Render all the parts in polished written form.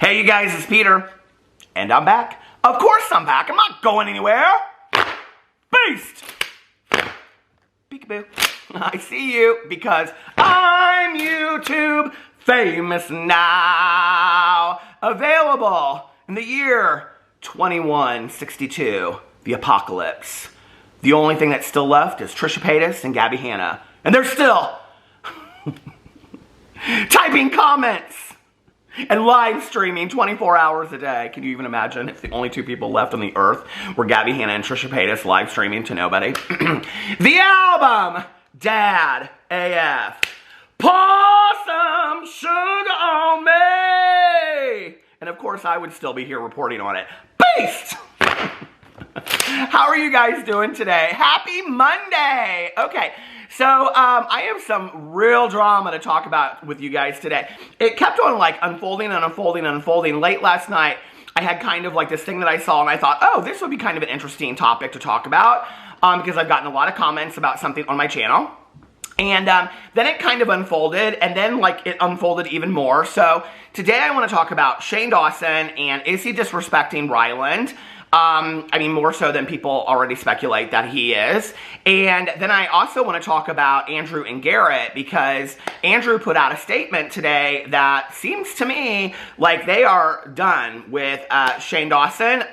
Hey you guys, it's Peter, and I'm back. Of course I'm back. I'm not going anywhere. Beast! Peekaboo. I see you because I'm YouTube famous now. Available in the year 2162, the apocalypse. The only thing that's still left is Trisha Paytas and Gabby Hanna. And they're still typing comments and live streaming 24 hours a day. Can you even imagine if the only two people left on the earth were Gabby Hanna and Trisha Paytas live streaming to nobody? The album, Dad AF. Pour some sugar on me. And of course I would still be here reporting on it. Beast! How are you guys doing today? Happy Monday! Okay, so I have some real drama to talk about with you guys today. It kept on like unfolding and unfolding and unfolding. Late last night, I had kind of like this thing that I saw and I thought, oh, this would be kind of an interesting topic to talk about because I've gotten a lot of comments about something on my channel. And then it kind of unfolded, and then like it unfolded even more. So today I want to talk about Shane Dawson and is he disrespecting Ryland? I mean, more so than people already speculate that he is. And then I also want to talk about Andrew and Garrett because Andrew put out a statement today that seems to me like they are done with Shane Dawson.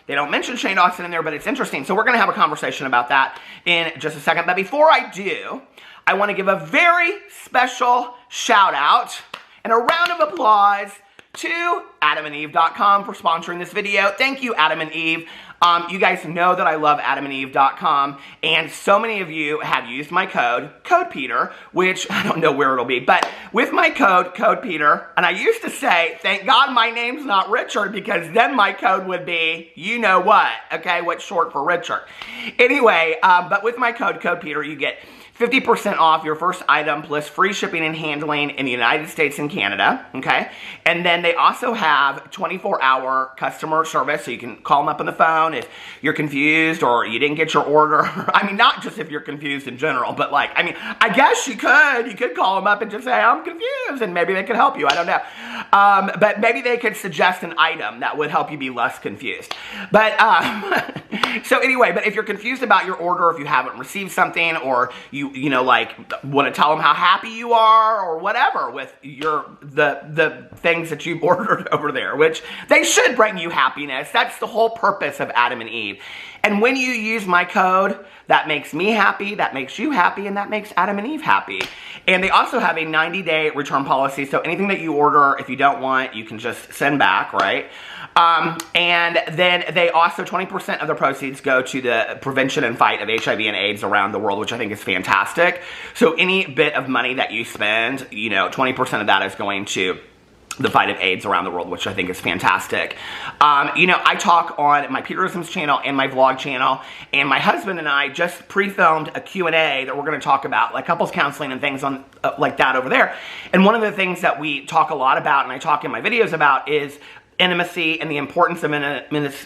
They don't mention Shane Dawson in there, but it's interesting. So we're going to have a conversation about that in just a second. But before I do, I want to give a very special shout out and a round of applause to AdamandEve.com for sponsoring this video. Thank you, Adam and Eve. You guys know that I love AdamandEve.com, and so many of you have used my code Peter, which I don't know where it'll be, but with my code Peter, and I used to say, thank God my name's not Richard, because then my code would be, you know what, okay, what's short for Richard. Anyway, but with my code Peter, you get 50% off your first item plus free shipping and handling in the United States and Canada, okay? And then they also have 24-hour customer service, so you can call them up on the phone if you're confused or you didn't get your order. I mean, not just if you're confused in general, but like, I mean, I guess you could call them up and just say, I'm confused, and maybe they could help you, I don't know. But maybe they could suggest an item that would help you be less confused. But, so anyway, but if you're confused about your order, if you haven't received something, or you know, like, want to tell them how happy you are or whatever with the things that you've ordered over there, which they should bring you happiness. That's the whole purpose of Adam and Eve. And when you use my code, that makes me happy, that makes you happy, and that makes Adam and Eve happy. And they also have a 90-day return policy, so anything that you order, if you don't want, you can just send back, right? And then they also, 20% of the proceeds go to the prevention and fight of HIV and AIDS around the world, which I think is fantastic. So any bit of money that you spend, you know, 20% of that is going to the fight of AIDS around the world, which I think is fantastic. You know, I talk on my Peterisms channel and my vlog channel, and my husband and I just pre-filmed a Q&A that we're going to talk about, like couples counseling and things on like that over there. And one of the things that we talk a lot about, and I talk in my videos about, is intimacy and the importance of intimacy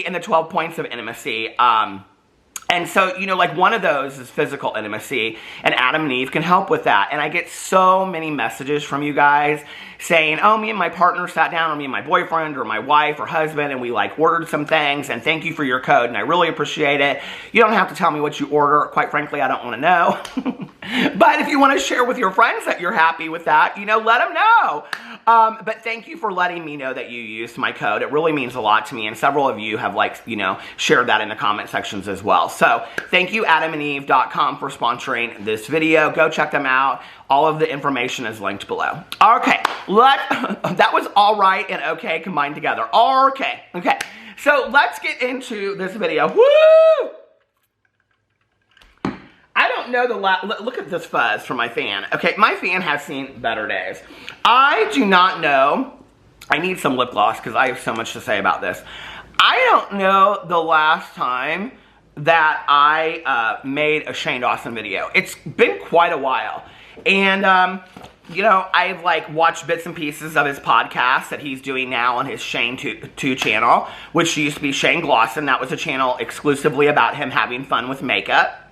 and the 12 points of intimacy. And so, you know, like one of those is physical intimacy, and Adam and Eve can help with that. And I get so many messages from you guys saying, oh, me and my partner sat down, or me and my boyfriend or my wife or husband, and we like ordered some things, and thank you for your code, and I really appreciate it. You don't have to tell me what you order. Quite frankly, I don't want to know. But if you want to share with your friends that you're happy with that, you know, let them know. But thank you for letting me know that you used my code. It really means a lot to me, and several of you have, like, you know, shared that in the comment sections as well. So thank you, AdamandEve.com, for sponsoring this video. Go check them out. All of the information is linked below. Okay, that was all right and okay combined together. Okay, so let's get into this video. Woo! I don't know look at this fuzz from my fan. Okay, my fan has seen better days. I do not know, I need some lip gloss because I have so much to say about this. I don't know the last time that I made a Shane Dawson video. It's been quite a while. And, you know, I've like watched bits and pieces of his podcast that he's doing now on his Shane 2 channel, which used to be Shane Glosson. That was a channel exclusively about him having fun with makeup.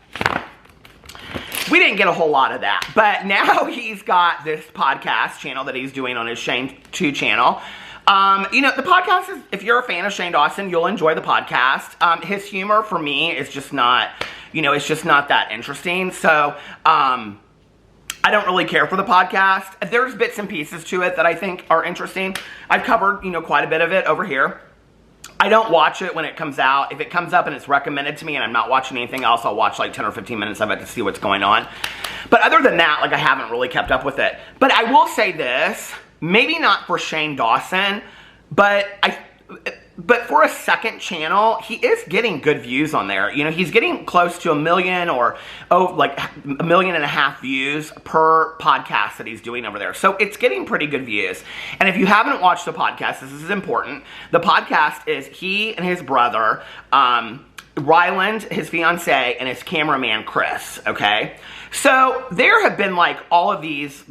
we didn't get a whole lot of that. But now he's got this podcast channel that he's doing on his Shane 2 channel. You know, the podcast is, if you're a fan of Shane Dawson, you'll enjoy the podcast. His humor, for me, is just not, you know, it's just not that interesting. So, I don't really care for the podcast. There's bits and pieces to it that I think are interesting. I've covered, you know, quite a bit of it over here. I don't watch it when it comes out. If it comes up and it's recommended to me and I'm not watching anything else, I'll watch like 10 or 15 minutes of it to see what's going on. But other than that, like, I haven't really kept up with it. But I will say this, maybe not for Shane Dawson, but for a second channel, he is getting good views on there. You know, he's getting close to 1 million or, like 1.5 million views per podcast that he's doing over there. So it's getting pretty good views. And if you haven't watched the podcast, this is important. The podcast is he and his brother, Ryland, his fiance, and his cameraman, Chris, okay? So there have been like all of these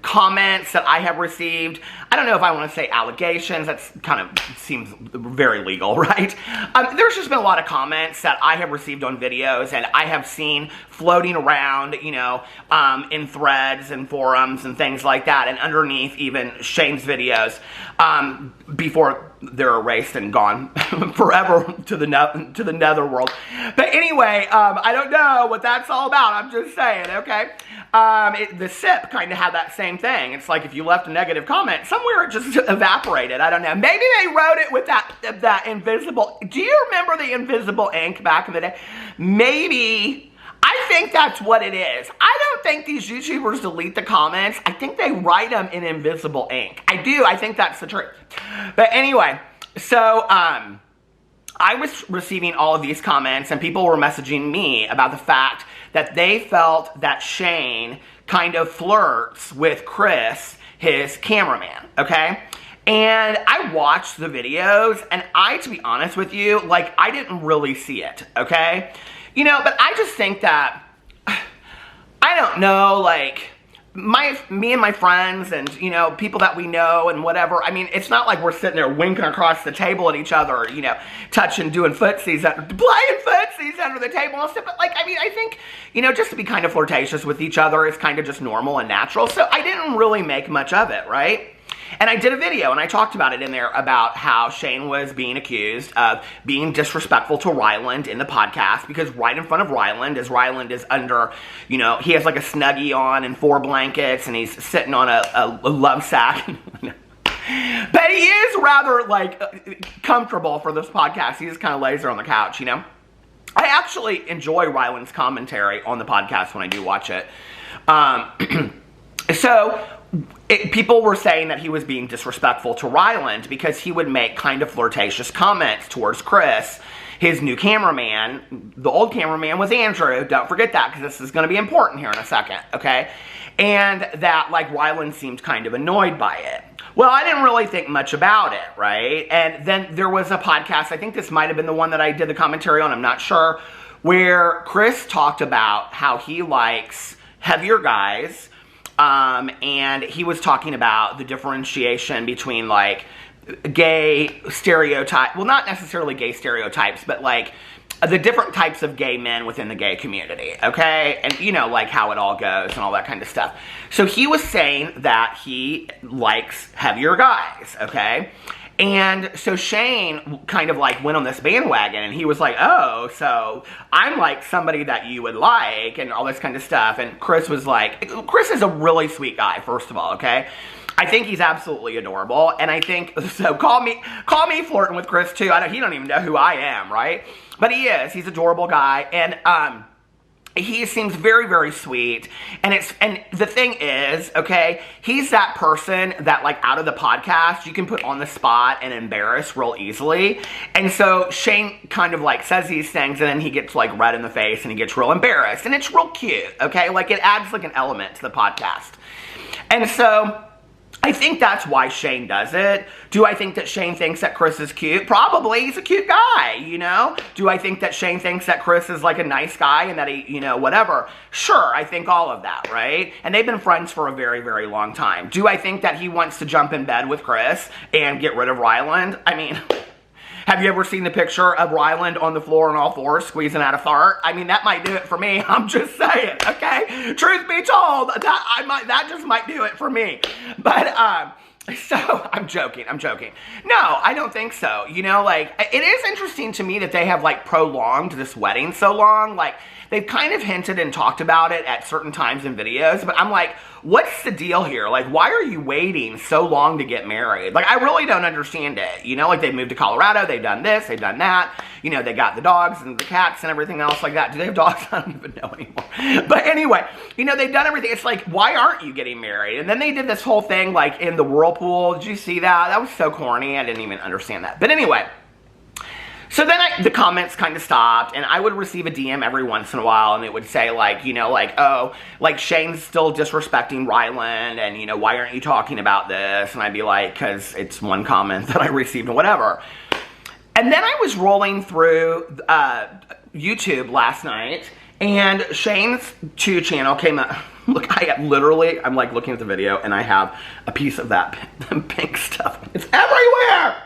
comments that I have received. I don't know if I want to say allegations. That's kind of seems very legal, right? There's just been a lot of comments that I have received on videos and I have seen floating around, you know, in threads and forums and things like that, and underneath even Shane's videos, before they're erased and gone forever to the netherworld. But anyway, I don't know what that's all about. I'm just saying, okay? The SIP kind of had that same thing. It's like if you left a negative comment, somewhere it just evaporated. I don't know. Maybe they wrote it with that invisible... Do you remember the invisible ink back in the day? Maybe... I think that's what it is. I don't think these YouTubers delete the comments. I think they write them in invisible ink. I do. I think that's the truth. But anyway, so I was receiving all of these comments, and people were messaging me about the fact that they felt that Shane kind of flirts with Chris, his cameraman, okay? And I watched the videos, and to be honest with you, like, I didn't really see it, okay? You know, but I just think that, I don't know, like, me and my friends and, you know, people that we know and whatever, I mean, it's not like we're sitting there winking across the table at each other, you know, touching, doing footsies, playing footsies under the table and stuff, but, like, I mean, I think, you know, just to be kind of flirtatious with each other is kind of just normal and natural, so I didn't really make much of it, right? And I did a video, and I talked about it in there about how Shane was being accused of being disrespectful to Ryland in the podcast, because right in front of Ryland is under, you know, he has like a Snuggie on and 4 blankets, and he's sitting on a love sack. But he is rather, like, comfortable for this podcast. He just kind of lays there on the couch, you know? I actually enjoy Ryland's commentary on the podcast when I do watch it. People were saying that he was being disrespectful to Ryland because he would make kind of flirtatious comments towards Chris, his new cameraman. The old cameraman was Andrew. Don't forget that, because this is going to be important here in a second, okay? And that, like, Ryland seemed kind of annoyed by it. Well, I didn't really think much about it, right? And then there was a podcast, I think this might have been the one that I did the commentary on, I'm not sure, where Chris talked about how he likes heavier guys. And he was talking about the differentiation between, like, gay stereotype, well, not necessarily gay stereotypes, but, like, the different types of gay men within the gay community, okay? And, you know, like, how it all goes and all that kind of stuff. So he was saying that he likes heavier guys, okay? And so Shane kind of, like, went on this bandwagon, and he was like, oh, so I'm, like, somebody that you would like, and all this kind of stuff. And Chris was like, Chris is a really sweet guy, first of all, okay? I think he's absolutely adorable, and I think, so call me flirting with Chris, too. He don't even know who I am, right? But he is. He's an adorable guy, and, he seems very, very sweet, and the thing is, okay, he's that person that, like, out of the podcast, you can put on the spot and embarrass real easily, and so Shane kind of, like, says these things, and then he gets, like, red in the face, and he gets real embarrassed, and it's real cute, okay, like, it adds, like, an element to the podcast, and so I think that's why Shane does it. Do I think that Shane thinks that Chris is cute? Probably. He's a cute guy, you know? Do I think that Shane thinks that Chris is, like, a nice guy and that he, you know, whatever? Sure, I think all of that, right? And they've been friends for a very, very long time. Do I think that he wants to jump in bed with Chris and get rid of Ryland? I mean, Have you ever seen the picture of Ryland on the floor on all fours squeezing out a fart? I mean, that might do it for me. I'm just saying, okay? Truth be told, that just might do it for me. But, so, I'm joking. No, I don't think so. You know, like, it is interesting to me that they have, like, prolonged this wedding so long. Like, they've kind of hinted and talked about it at certain times in videos, but I'm like, what's the deal here? Like, why are you waiting so long to get married? Like, I really don't understand it. You know, like, they've moved to Colorado, they've done this, they've done that. You know, they got the dogs and the cats and everything else like that. Do they have dogs? I don't even know anymore. But anyway, you know, they've done everything. It's like, why aren't you getting married? And then they did this whole thing, like, in the whirlpool. Did you see that? That was so corny. I didn't even understand that. But anyway, so then the comments kind of stopped, and I would receive a DM every once in a while, and it would say, like, you know, like, oh, like, Shane's still disrespecting Ryland, and, you know, why aren't you talking about this? And I'd be like, because it's one comment that I received, and whatever. And then I was rolling through YouTube last night, and Shane's 2 channel came up. Look, I'm like looking at the video, and I have a piece of that pink stuff. It's everywhere!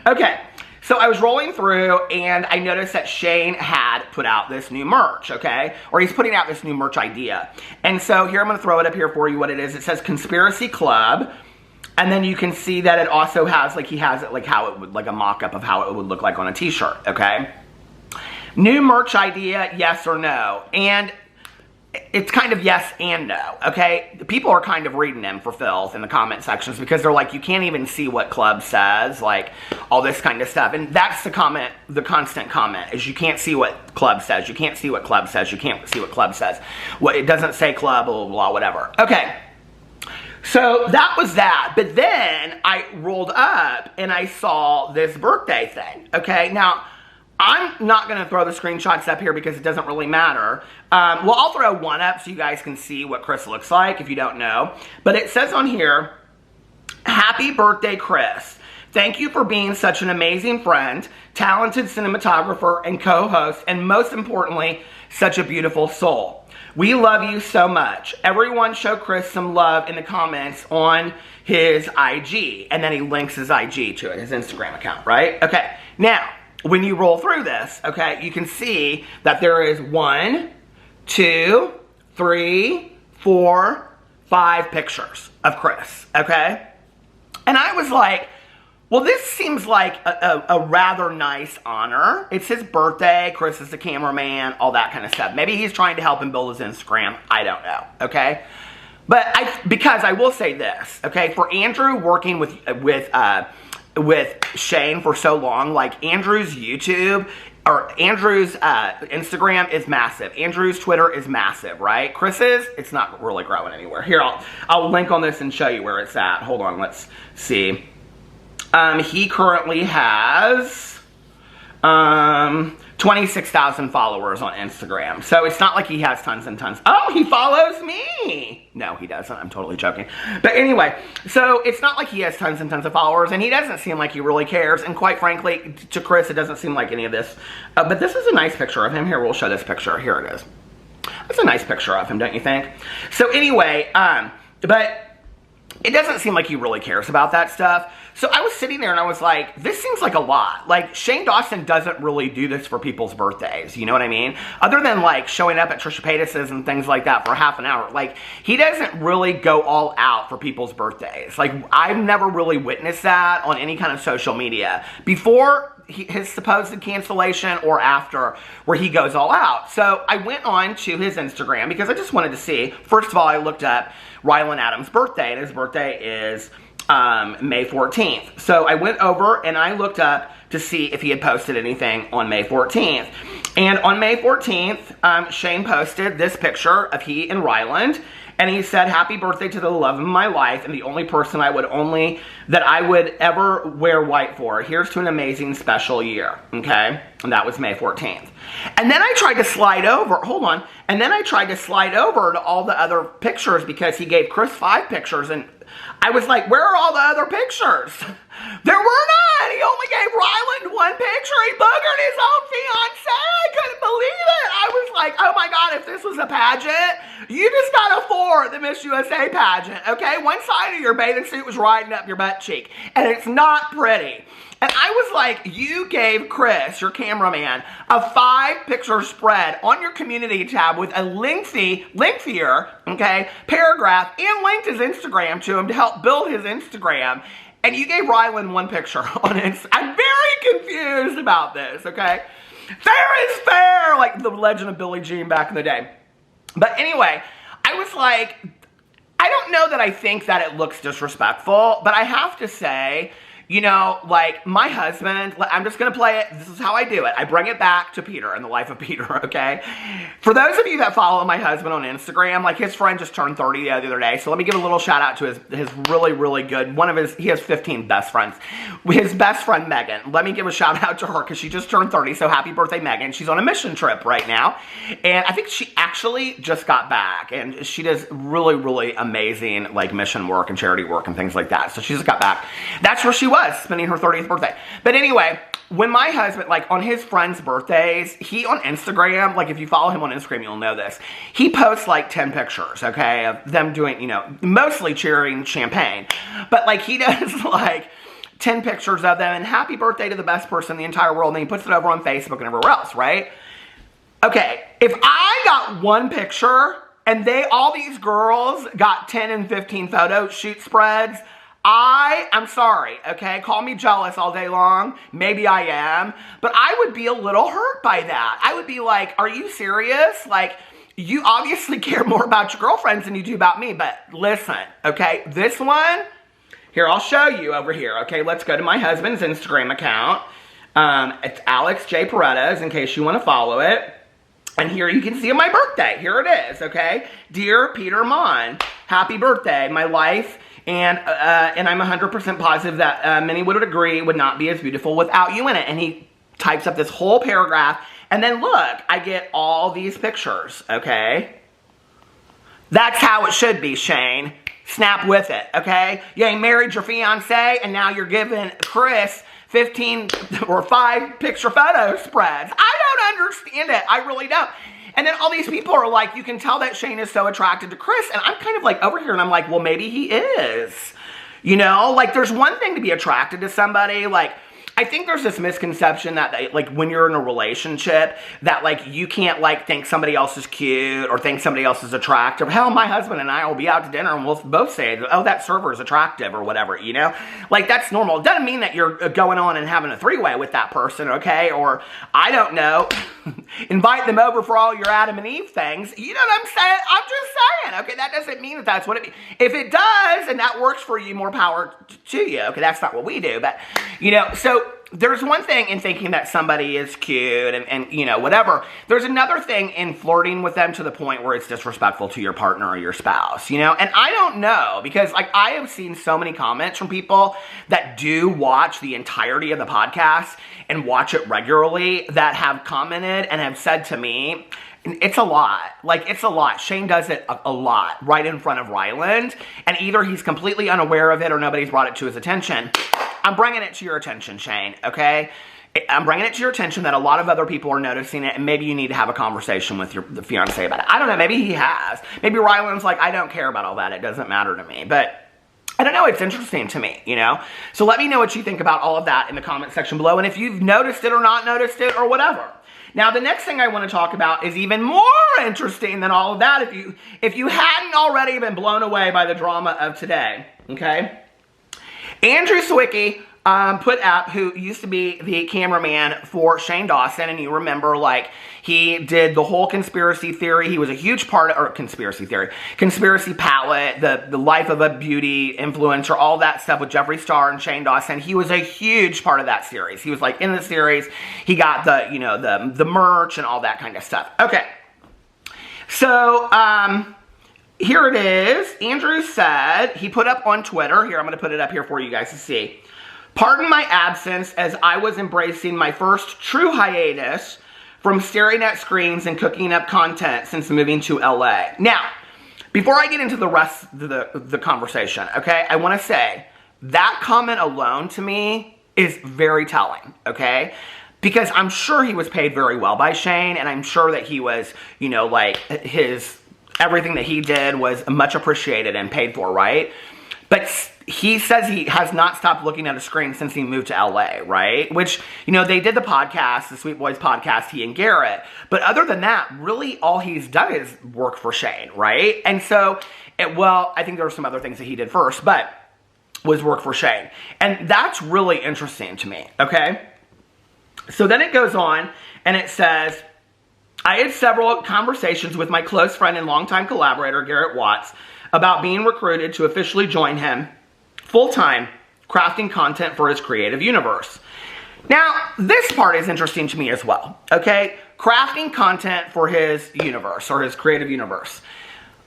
Okay. So I was rolling through, and I noticed that Shane had put out this new merch, okay? Or he's putting out this new merch idea. And so here, I'm going to throw it up here for you what it is. It says Conspiracy Club. And then you can see that it also has, like, he has it, like, how it would, like, a mock-up of how it would look like on a t-shirt, okay? New merch idea, yes or no? And it's kind of yes and no, okay? People are kind of reading them for filth in the comment sections because they're like, you can't even see what club says, like, all this kind of stuff. And that's the comment, the constant comment, is you can't see what club says, you can't see what club says, you can't see what club says. Well, it doesn't say club, blah, blah, blah, whatever. Okay, so that was that. But then I rolled up and I saw this birthday thing, okay? Now, I'm not going to throw the screenshots up here because it doesn't really matter. Well, I'll throw one up so you guys can see what Chris looks like if you don't know. But it says on here, happy birthday, Chris. Thank you for being such an amazing friend, talented cinematographer and co-host, and most importantly, such a beautiful soul. We love you so much. Everyone show Chris some love in the comments on his IG. And then he links his IG to it, his Instagram account, right? Okay, now, when you roll through this, okay, you can see that there is 1, 2, 3, 4, 5 pictures of Chris, okay? And I was like, well, this seems like a rather nice honor. It's his birthday, Chris is the cameraman, all that kind of stuff. Maybe he's trying to help him build his Instagram, I don't know, okay? But because I will say this, okay, for Andrew working with Shane for so long, like Andrew's YouTube or Andrew's Instagram is massive. Andrew's Twitter is massive, right? Chris's, it's not really growing anywhere. Here, I'll link on this and show you where it's at. Hold on, let's see. He currently has 26,000 followers on Instagram. So it's not like he has tons and tons. Oh, he follows me. No, he doesn't. I'm totally joking. But anyway, so it's not like he has tons and tons of followers, and he doesn't seem like he really cares. And quite frankly, to Chris, it doesn't seem like any of this. But this is a nice picture of him. Here, we'll show this picture. Here it is. That's a nice picture of him, don't you think? So anyway, but it doesn't seem like he really cares about that stuff. So I was sitting there and I was like, this seems like a lot. Like, Shane Dawson doesn't really do this for people's birthdays, you know what I mean? Other than, like, showing up at Trisha Paytas's and things like that for half an hour. Like, he doesn't really go all out for people's birthdays. Like, I've never really witnessed that on any kind of social media. Before his supposed cancellation or after, where he goes all out. So I went on to his Instagram because I just wanted to see. First of all, I looked up Ryland Adams' birthday, and his birthday is May 14th. So I went over and I looked up to see if he had posted anything on May 14th. And on May 14th, Shane posted this picture of he and Ryland, and he said, happy birthday to the love of my life and the only person that I would ever wear white for. Here's to an amazing special year, okay? And that was May 14th. And then I tried to slide over, hold on, and then I tried to slide over to all the other pictures because he gave Chris 5 pictures, and I was like, where are all the other pictures? There were none. He only gave Ryland 1 picture. He boogered his own fiancé. I couldn't believe it. I was like, oh my God, if this was a pageant, you just gotta fool before the Miss USA pageant, okay? One side of your bathing suit was riding up your butt cheek, and it's not pretty. And I was like, you gave Chris, your cameraman, a 5-picture spread on your community tab with a lengthier, okay, paragraph, and linked his Instagram to him to help build his Instagram. And you gave Ryland 1 picture on it. I'm very confused about this, okay? Fair is fair, like the legend of Billie Jean back in the day. But anyway, I was like, I don't know that I think that it looks disrespectful, but I have to say, you know, like, my husband, I'm just going to play it. This is how I do it. I bring it back to Peter and the life of Peter, okay? For those of you that follow my husband on Instagram, like, his friend just turned 30 the other day, so let me give a little shout out to his really, really good, he has 15 best friends. His best friend, Megan. Let me give a shout out to her, because she just turned 30, so happy birthday, Megan. She's on a mission trip right now, and I think she actually just got back, and she does really, really amazing, like, mission work and charity work and things like that, so she just got back. That's where she was, spending her 30th birthday. But anyway, when my husband, like, on his friends' birthdays, he on Instagram, like, if you follow him on Instagram, you'll know this, he posts, like, 10 pictures, okay, of them doing, you know, mostly cheering champagne. But, like, he does, like, 10 pictures of them, and happy birthday to the best person in the entire world, and then he puts it over on Facebook and everywhere else, right? Okay, if I got 1 picture, and all these girls got 10 and 15 photo shoot spreads, I'm sorry, okay? Call me jealous all day long. Maybe I am. But I would be a little hurt by that. I would be like, are you serious? Like, you obviously care more about your girlfriends than you do about me. But listen, okay? This one, here, I'll show you over here. Okay, let's go to my husband's Instagram account. It's Alex J. Paredes, in case you want to follow it. And here you can see my birthday. Here it is, okay? Dear Peter Monn, happy birthday. My life... And I'm 100% positive that many would agree would not be as beautiful without you in it. And he types up this whole paragraph. And then look, I get all these pictures, okay? That's how it should be, Shane. Snap with it, okay? You ain't married your fiance, and now you're giving Chris 15 or 5 picture photo spreads. I don't understand it. I really don't. And then all these people are like, you can tell that Shane is so attracted to Chris. And I'm kind of like over here and I'm like, well, maybe he is. You know, like there's one thing to be attracted to somebody. Like, I think there's this misconception that, like, when you're in a relationship, that, like, you can't, like, think somebody else is cute or think somebody else is attractive. Hell, my husband and I will be out to dinner and we'll both say, oh, that server is attractive or whatever, you know? Like, that's normal. It doesn't mean that you're going on and having a 3-way with that person, okay? Or, I don't know, invite them over for all your Adam and Eve things. You know what I'm saying? I'm just saying, okay? That doesn't mean that that's what it means. If it does and that works for you, more power to you, okay? That's not what we do, but, you know, so there's one thing in thinking that somebody is cute and you know, whatever. There's another thing in flirting with them to the point where it's disrespectful to your partner or your spouse, you know? And I don't know, because, like, I have seen so many comments from people that do watch the entirety of the podcast and watch it regularly that have commented and have said to me, it's a lot. Like, it's a lot. Shane does it a lot right in front of Ryland, and either he's completely unaware of it or nobody's brought it to his attention. I'm bringing it to your attention, Shane, okay? I'm bringing it to your attention that a lot of other people are noticing it, and maybe you need to have a conversation with the fiancé about it. I don't know. Maybe he has. Maybe Ryland's like, I don't care about all that. It doesn't matter to me. But I don't know. It's interesting to me, you know? So let me know what you think about all of that in the comment section below, and if you've noticed it or not noticed it or whatever. Now, the next thing I want to talk about is even more interesting than all of that if you hadn't already been blown away by the drama of today, okay? Andrew Sawicki put up, who used to be the cameraman for Shane Dawson, and you remember, like, he did the whole conspiracy theory. He was a huge part of, or conspiracy palette, the life of a beauty influencer, all that stuff with Jeffree Star and Shane Dawson. He was a huge part of that series. He was, like, in the series. He got the, you know, the merch and all that kind of stuff. Okay. So, here it is. Andrew said, he put up on Twitter, here, I'm going to put it up here for you guys to see. Pardon my absence as I was embracing my first true hiatus from staring at screens and cooking up content since moving to LA. Now, before I get into the rest of the conversation, okay, I want to say that comment alone to me is very telling, okay? Because I'm sure he was paid very well by Shane, and I'm sure that he was, you know, like, his everything that he did was much appreciated and paid for, right? But he says he has not stopped looking at a screen since he moved to LA, right? Which, you know, they did the podcast, the Sweet Boys podcast, he and Garrett. But other than that, really all he's done is work for Shane, right? And so, well, I think there were some other things that he did first, but was work for Shane. And that's really interesting to me, okay? So then it goes on and it says, I had several conversations with my close friend and longtime collaborator, Garrett Watts, about being recruited to officially join him full-time crafting content for his creative universe. Now, this part is interesting to me as well, okay? Crafting content for his universe or his creative universe.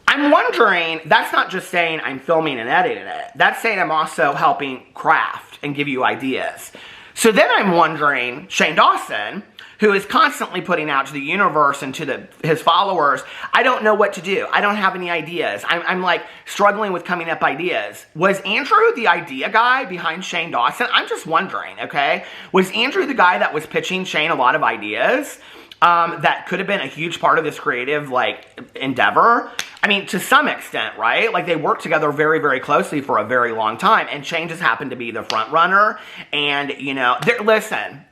I'm wondering, that's not just saying I'm filming and editing it. That's saying I'm also helping craft and give you ideas. So then I'm wondering, Shane Dawson, who is constantly putting out to the universe and to his followers, I don't know what to do. I don't have any ideas. I'm like struggling with coming up ideas. Was Andrew the idea guy behind Shane Dawson? I'm just wondering, okay? Was Andrew the guy that was pitching Shane a lot of ideas that could have been a huge part of this creative, like, endeavor? I mean, to some extent, right? Like, they worked together very, very closely for a very long time, and Shane just happened to be the front runner. And, you know, listen,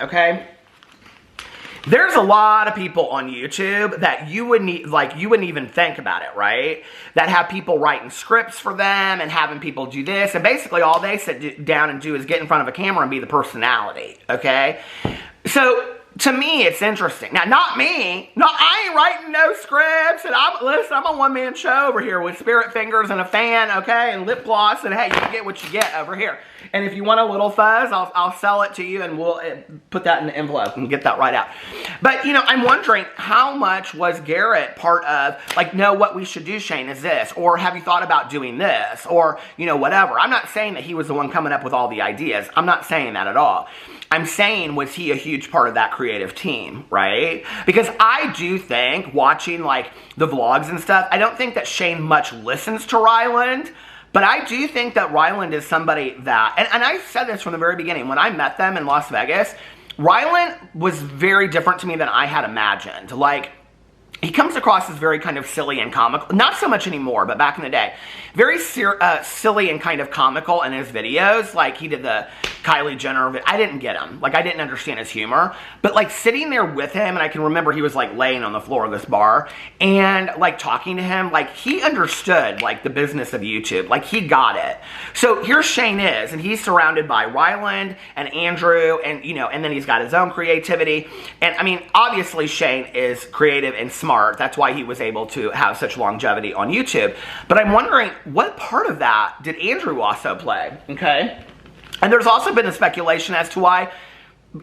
okay? There's a lot of people on YouTube that you wouldn't even think about it, right? That have people writing scripts for them and having people do this, and basically all they sit down and do is get in front of a camera and be the personality, okay? So to me, it's interesting. Now, not me. No, I ain't writing no scripts. And I'm a one-man show over here with spirit fingers and a fan, okay, and lip gloss. And hey, you get what you get over here. And if you want a little fuzz, I'll sell it to you, and we'll put that in the envelope and get that right out. But, you know, I'm wondering how much was Garrett part of, like, no, what we should do, Shane, is this. Or have you thought about doing this? Or, you know, whatever. I'm not saying that he was the one coming up with all the ideas. I'm not saying that at all. I'm saying, was he a huge part of that creative team, right? Because I do think, watching, like, the vlogs and stuff, I don't think that Shane much listens to Ryland, but I do think that Ryland is somebody that, and I said this from the very beginning, when I met them in Las Vegas, Ryland was very different to me than I had imagined. Like, he comes across as very kind of silly and comical. Not so much anymore, but back in the day. Very silly and kind of comical in his videos. Like, he did the Kylie Jenner. I didn't get him. Like, I didn't understand his humor. But, like, sitting there with him, and I can remember he was, like, laying on the floor of this bar, and, like, talking to him, like, he understood, like, the business of YouTube. Like, he got it. So, here Shane is, and he's surrounded by Ryland and Andrew, and, you know, and then he's got his own creativity. And, I mean, obviously, Shane is creative and smart. That's why he was able to have such longevity on YouTube. But I'm wondering, what part of that did Andrew also play? Okay? And there's also been a speculation as to why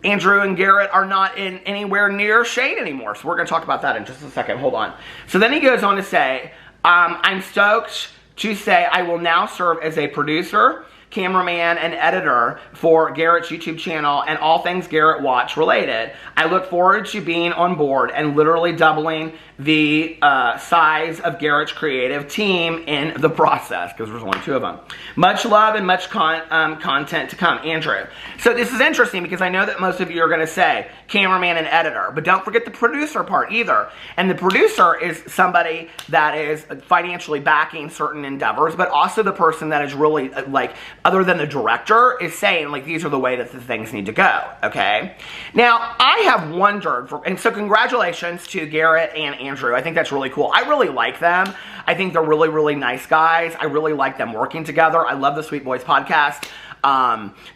Andrew and Garrett are not in anywhere near Shane anymore. So we're going to talk about that in just a second. Hold on. So then he goes on to say, I'm stoked to say I will now serve as a producer, cameraman, and editor for Garrett's YouTube channel and all things Garrett Watch related. I look forward to being on board and literally doubling the size of Garrett's creative team in the process, because there's only two of them. Much love and much content to come, Andrew. So this is interesting because I know that most of you are going to say cameraman and editor, but don't forget the producer part either. And the producer is somebody that is financially backing certain endeavors, but also the person that is really, like, other than the director, is saying, like, these are the way that the things need to go, okay? Now, I have wondered, and so congratulations to Garrett and Andrew. I think that's really cool. I really like them. I think they're really, really nice guys. I really like them working together. I love the Sweet Boys podcast.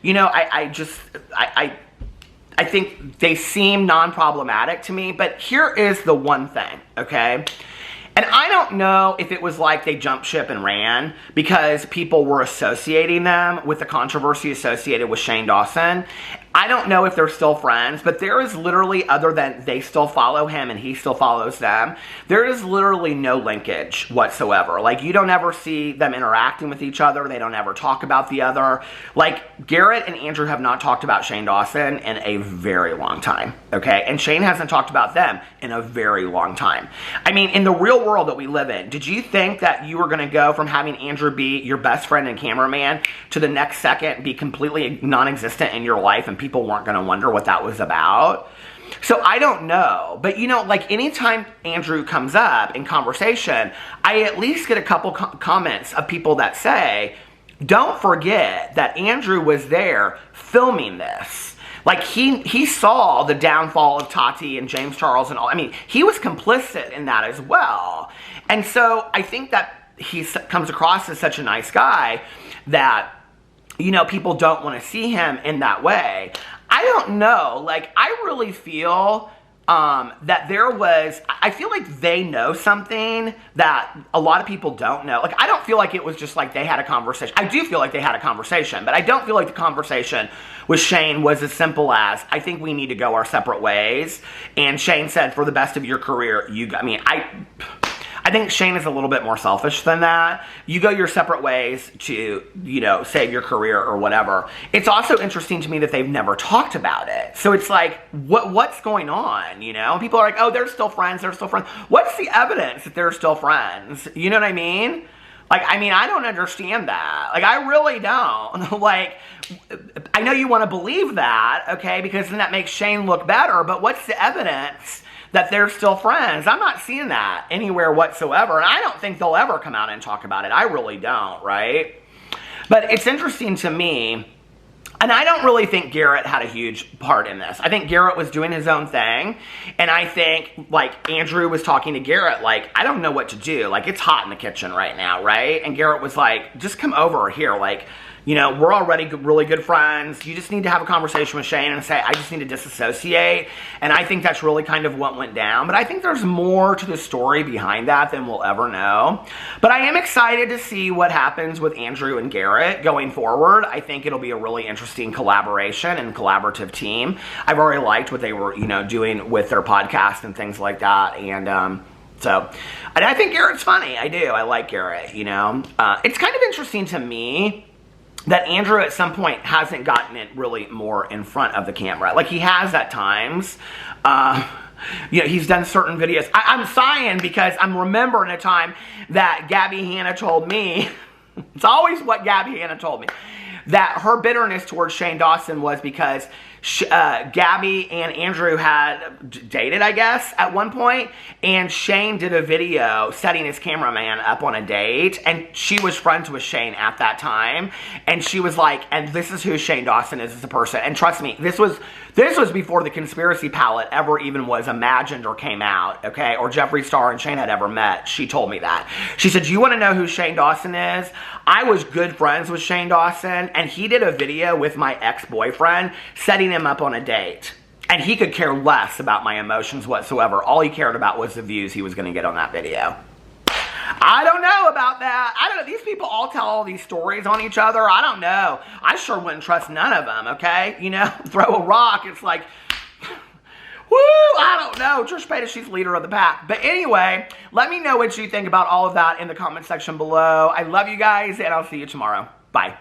You know, I think they seem non-problematic to me, but here is the one thing, okay? And I don't know if it was like they jumped ship and ran because people were associating them with the controversy associated with Shane Dawson. I don't know if they're still friends, but there is literally, other than they still follow him and he still follows them, there is literally no linkage whatsoever. Like, you don't ever see them interacting with each other. They don't ever talk about the other. Like, Garrett and Andrew have not talked about Shane Dawson in a very long time, okay? And Shane hasn't talked about them in a very long time. I mean, in the real world that we live in, did you think that you were going to go from having Andrew be your best friend and cameraman to the next second be completely non-existent in your life and people weren't going to wonder what that was about? So I don't know. But, you know, like anytime Andrew comes up in conversation, I at least get a couple comments of people that say, don't forget that Andrew was there filming this. Like, he saw the downfall of Tati and James Charles and all. I mean, he was complicit in that as well. And so I think that he comes across as such a nice guy that, you know, people don't want to see him in that way. I don't know. Like, I really feel that I feel like they know something that a lot of people don't know. Like, I don't feel like it was just like they had a conversation. I do feel like they had a conversation, but I don't feel like the conversation with Shane was as simple as, I think we need to go our separate ways. And Shane said, for the best of your career, I think Shane is a little bit more selfish than that. You go your separate ways to, you know, save your career or whatever. It's also interesting to me that they've never talked about it. So it's like, what's going on, you know? People are like, oh, they're still friends, they're still friends. What's the evidence that they're still friends? You know what I mean? Like, I mean, I don't understand that. Like, I really don't. Like, I know you want to believe that, okay, because then that makes Shane look better, but what's the evidence that they're still friends? I'm not seeing that anywhere whatsoever, and I don't think they'll ever come out and talk about it. I really don't, right? But it's interesting to me, and I don't really think Garrett had a huge part in this. I think Garrett was doing his own thing, and I think, like, Andrew was talking to Garrett, like, I don't know what to do. Like, it's hot in the kitchen right now, right? And Garrett was like, just come over here, like, you know, we're already really good friends. You just need to have a conversation with Shane and say, I just need to disassociate. And I think that's really kind of what went down. But I think there's more to the story behind that than we'll ever know. But I am excited to see what happens with Andrew and Garrett going forward. I think it'll be a really interesting collaboration and collaborative team. I've already liked what they were, you know, doing with their podcast and things like that. And I think Garrett's funny. I do. I like Garrett, you know. It's kind of interesting to me that Andrew at some point hasn't gotten it really more in front of the camera. Like, he has at times. You know, he's done certain videos. I'm sighing because I'm remembering a time that Gabby Hanna told me, it's always what Gabby Hanna told me, that her bitterness towards Shane Dawson was because Gabby and Andrew had dated, I guess, at one point, and Shane did a video setting his cameraman up on a date, and she was friends with Shane at that time, and she was like, and this is who Shane Dawson is as a person, and trust me, this was before the conspiracy palette ever even was imagined or came out, okay, or Jeffree Star and Shane had ever met. She told me that. She said, do you want to know who Shane Dawson is? I was good friends with Shane Dawson, and he did a video with my ex-boyfriend setting him up on a date. And he could care less about my emotions whatsoever. All he cared about was the views he was going to get on that video. I don't know about that. I don't know. These people all tell all these stories on each other. I don't know. I sure wouldn't trust none of them, okay? You know, throw a rock. It's like, woo, I don't know. Trish Paytas, she's leader of the pack. But anyway, let me know what you think about all of that in the comment section below. I love you guys, and I'll see you tomorrow. Bye.